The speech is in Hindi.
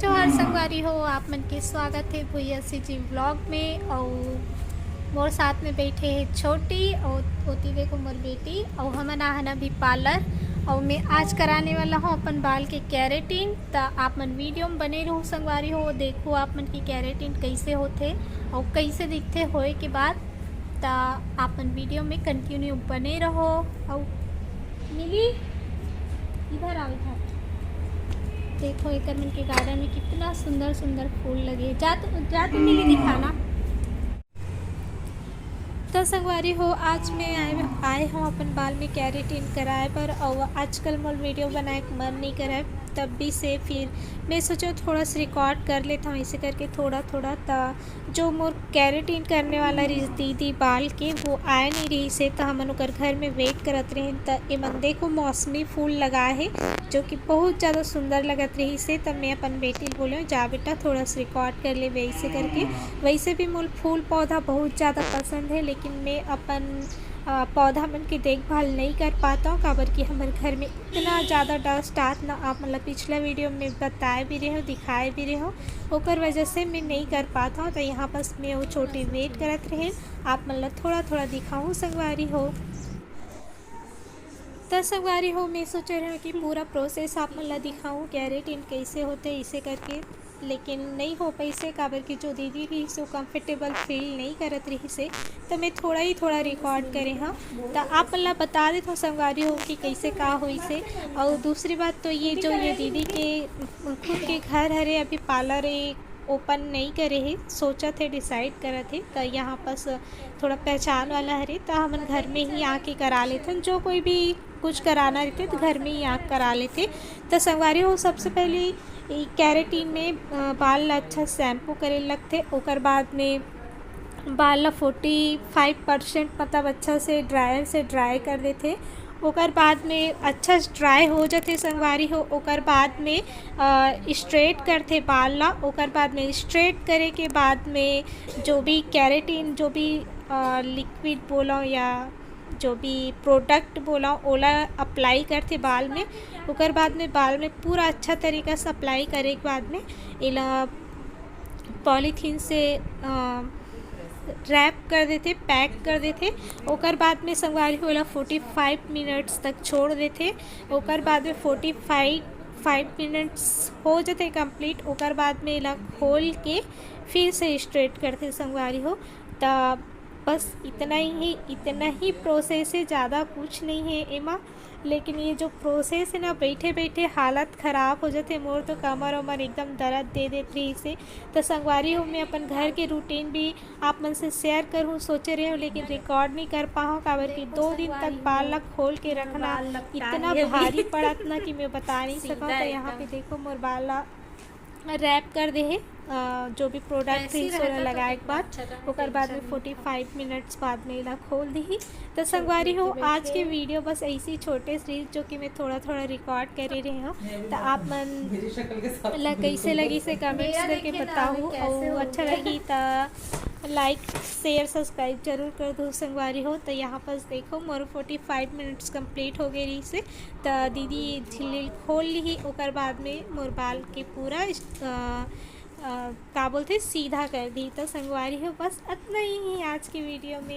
जोहार संगवारी हो आप मन के स्वागत है भैया सी जी व्लॉग में। और मोर साथ में बैठे है छोटी और ओती को मोर बेटी और हमन आहन अभी पार्लर। और मैं आज कराने वाला हूँ अपन बाल के कैरेटिन। तो आप मन वीडियो में बने रहूँ संगवारी हो, देखो आप मन की कैरेटिन कैसे होते और कैसे दिखते होए के बाद। तो आप मन वीडियो में कंटिन्यू बने रहो। और मिली इधर आओ, इधर देखो एक मन के गार्डन में कितना सुंदर सुंदर फूल लगे। जा तो मिली दिखाना। तो संगवारी हो आज मैं आए हूँ अपन बाल में कैरेटिन कराए पर। और आजकल मोर वीडियो बनाए मन नहीं कराए, तब भी से फिर मैं सोचा थोड़ा सा रिकॉर्ड कर लेता हूँ। ऐसे करके थोड़ा थोड़ा जो मोर कैरेटिन करने वाला रही दीदी बाल के वो आए नहीं रही से, तो हमन ओकर घर में वेट करत रहे। तो एमन देखो मौसमी फूल लगाए है जो कि बहुत ज़्यादा सुंदर लगत रही से। तब मैं अपन बेटी बोले जा बेटा थोड़ा सा रिकॉर्ड कर ले। वैसे करके वैसे भी मोल फूल पौधा बहुत ज़्यादा पसंद है, लेकिन मैं अपन पौधा मन की देखभाल नहीं कर पाता हूँ काबर कि हमारे घर में इतना ज़्यादा डस्ट आत ना। आप मतलब पिछला वीडियो में बताए भी रहे हो, दिखाए भी रहे हो, ओकर वजह से मैं नहीं कर पाता हूँ। तो यहाँ बस मैं वो छोटी वेट करत रहे, आप मतलब थोड़ा थोड़ा दिखाऊँ संगवारी हो। तो संगवारी हो मैं सोच रही हूँ कि पूरा प्रोसेस आप मतलब दिखाऊँ कैरेटिन कैसे होते इसे करके, लेकिन नहीं हो पैसे काबर की जो दीदी भी सो कंफर्टेबल फील नहीं करत रही से। तो मैं थोड़ा रिकॉर्ड करे हाँ। तो आप मतलब बता देते हो संगवारी हो कि कैसे का हुई से। और दूसरी बात तो ये जो ये दीदी के खुद के घर हरे अभी पार्लर ओपन नहीं करे है, सोचा थे डिसाइड करा थे। तो यहाँ पास थोड़ा पहचान वाला हरे तो हम घर में ही आके करा लेते। जो कोई भी कुछ कराना रहते तो घर में ही आके करा लेते। तो संगवारी हो सबसे पहले कैरेटिन में बाल ला अच्छा शैम्पू करे लगते। ओकर बाद में बाल ला 45% मतलब अच्छा से ड्रायर से ड्राई कर देते। ओकर बाद में अच्छा ड्राई हो जाते संगवारी हो। ओकर बाद में स्ट्रेट करते बाल ला। ओकर बाद में स्ट्रेट करे के बाद में जो भी कैरेटिन जो भी लिक्विड बोलो या जो भी प्रोडक्ट बोला ओला अप्लाई करते बाल में। ओकर बाद में बाल में पूरा अच्छा तरीका से अप्लाई करे के बाद में इला पॉलीथीन से रैप कर देते, पैक कर देते। ओकर बाद में संगवारी होला 45 मिनट्स तक छोड़ देते। ओकर बाद में 45 मिनट्स हो जाते कंप्लीट। ओकर बाद में इला खोल के फिर से स्ट्रेट करते संगवारी हो। तब बस इतना ही प्रोसेस है, ज़्यादा कुछ नहीं है एमा। लेकिन ये जो प्रोसेस है ना बैठे बैठे हालत ख़राब हो जाते। मोर तो कमर वमर एकदम दर्द दे देती इसे। तो संगवारी हूँ मैं अपन घर के रूटीन भी आप मन से शेयर करूँ सोचे रहे हो, लेकिन रिकॉर्ड नहीं कर पाऊँ काबर कि 2 दिन तक बाल खोल के रखना इतना भारी पड़त ना कि मैं बता नहीं सकूँ। तो यहाँ पे देखो मोर बाल रैप कर दे है जो भी प्रोडक्ट थी सोना लगाए के बाद। ओकर बाद में 45 मिनट्स बाद में इला खोल दी। तो संगवारी हो आज के वीडियो बस ऐसी छोटे से जो कि मैं थोड़ा रिकॉर्ड कर रही हूँ। तो आप मन ला कैसे लगी से कमेंट्स करके बताऊँ, और अच्छा लगी तो लाइक शेयर सब्सक्राइब जरूर कर दो संगवारी हो। तो यहाँ पर देखो मोर 45 मिनट्स कंप्लीट हो गई रही से। तो दीदी झिल्ली खोल ली। ओकर बाद में मोर बाल के पूरा का बोलते सीधा कर दी। तो संगवारी हो बस इतना ही आज की वीडियो में।